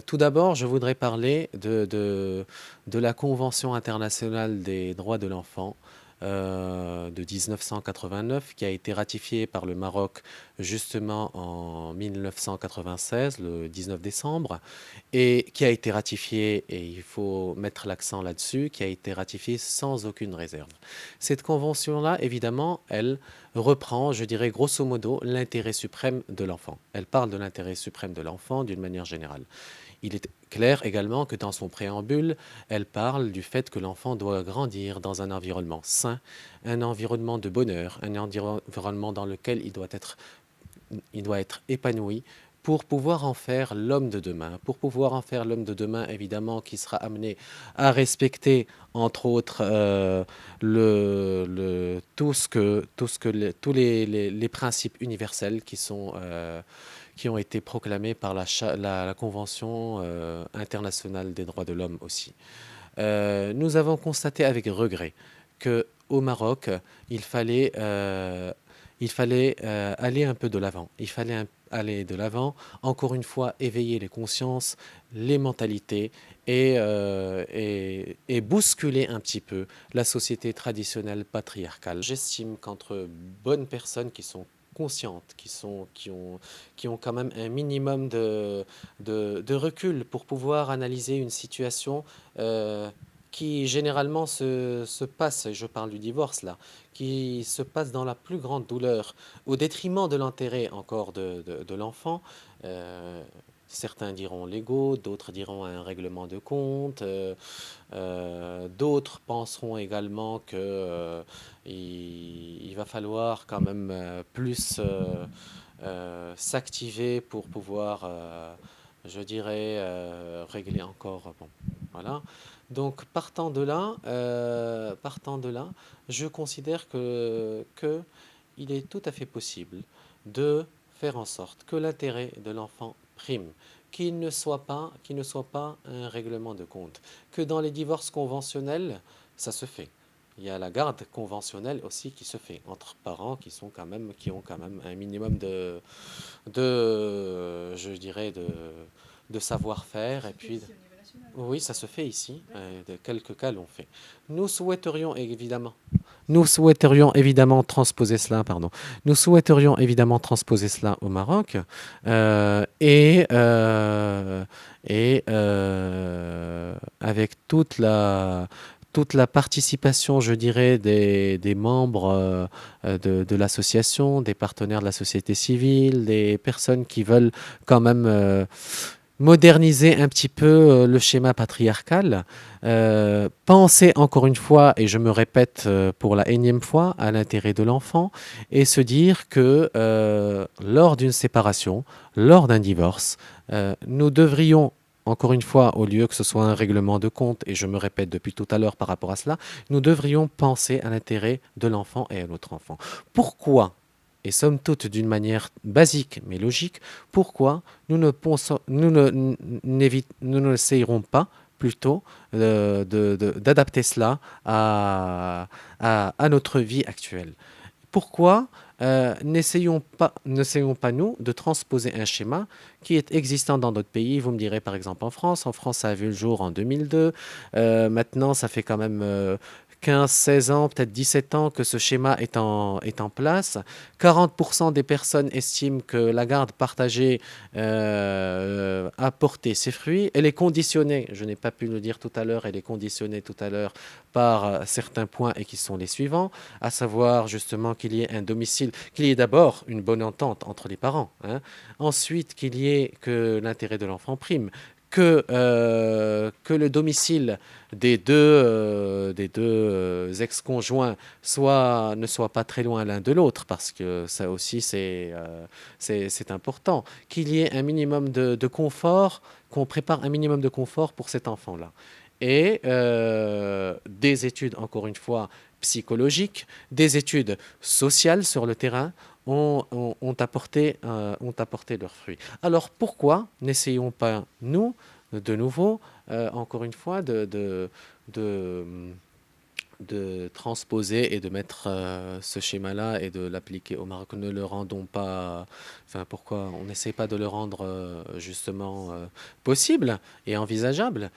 Tout d'abord, je voudrais parler de la Convention internationale des droits de l'enfant de 1989, qui a été ratifiée par le Maroc justement en 1996, le 19 décembre, et qui a été ratifiée, et il faut mettre l'accent là-dessus, qui a été ratifiée sans aucune réserve. Cette convention-là, évidemment, elle reprend, je dirais grosso modo, l'intérêt suprême de l'enfant. Elle parle de l'intérêt suprême de l'enfant d'une manière générale. Il est clair également que dans son préambule, elle parle du fait que l'enfant doit grandir dans un environnement sain, un environnement de bonheur, un environnement dans lequel il doit être épanoui pour pouvoir en faire l'homme de demain. Pour pouvoir en faire l'homme de demain, évidemment, qui sera amené à respecter, entre autres, tous les principes universels qui ont été proclamés par la Convention internationale des droits de l'homme aussi. Nous avons constaté avec regret que au Maroc, il fallait, euh, il fallait aller un peu de l'avant. Il fallait aller de l'avant, encore une fois, éveiller les consciences, les mentalités et bousculer un petit peu la société traditionnelle patriarcale. J'estime qu'entre bonnes personnes qui sont conscientes, qui ont quand même un minimum de recul pour pouvoir analyser une situation qui généralement se passe, et je parle du divorce là, qui se passe dans la plus grande douleur, au détriment de l'intérêt encore de l'enfant. Euh, Certains diront l'ego, d'autres diront un règlement de compte, d'autres penseront également que il va falloir quand même plus s'activer pour pouvoir, je dirais, régler encore. Bon, voilà. Donc partant de là, je considère que il est tout à fait possible de faire en sorte que l'intérêt de l'enfant prime, qu'il ne soit pas un règlement de compte, que dans les divorces conventionnels, ça se fait. Il y a la garde conventionnelle aussi qui se fait entre parents qui ont quand même un minimum je dirais, de savoir-faire et puis oui, ça se fait ici. De quelques cas l'ont fait. Nous souhaiterions évidemment, nous souhaiterions évidemment transposer cela, pardon. Nous souhaiterions évidemment transposer cela au Maroc euh, et euh, avec toute la participation, je dirais, des membres de l'association, des partenaires de la société civile, des personnes qui veulent quand même moderniser un petit peu le schéma patriarcal, penser encore une fois, et je me répète pour la énième fois, à l'intérêt de l'enfant, et se dire que lors d'une séparation, lors d'un divorce, nous devrions encore une fois, au lieu que ce soit un règlement de compte, et je me répète depuis tout à l'heure par rapport à cela, nous devrions penser à l'intérêt de l'enfant et à notre enfant. Pourquoi, et somme toute d'une manière basique mais logique, pourquoi nous n'essayerons pas plutôt d'adapter cela à notre vie actuelle. Pourquoi n'essayons pas, nous, de transposer un schéma qui est existant dans d'autres pays? Vous me direz par exemple en France. En France, ça a vu le jour en 2002. Maintenant, ça fait quand même 15, 16 ans, peut-être 17 ans que ce schéma est en place. 40% des personnes estiment que la garde partagée a porté ses fruits. Elle est conditionnée, je n'ai pas pu le dire tout à l'heure, elle est conditionnée tout à l'heure par certains points et qui sont les suivants, à savoir justement qu'il y ait un domicile, qu'il y ait d'abord une bonne entente entre les parents, hein. Ensuite qu'il y ait que l'intérêt de l'enfant prime, que le domicile des deux ex-conjoints ne soit pas très loin l'un de l'autre, parce que ça aussi c'est important, qu'il y ait un minimum de confort, qu'on prépare un minimum de confort pour cet enfant-là. Et des études, encore une fois, psychologiques, des études sociales sur le terrain ont apporté leurs fruits. Alors pourquoi n'essayons pas, nous, de nouveau, encore une fois, de de transposer et de mettre ce schéma-là et de l'appliquer au Maroc. Ne le rendons pas, enfin pourquoi on n'essaie pas de le rendre justement possible et envisageable.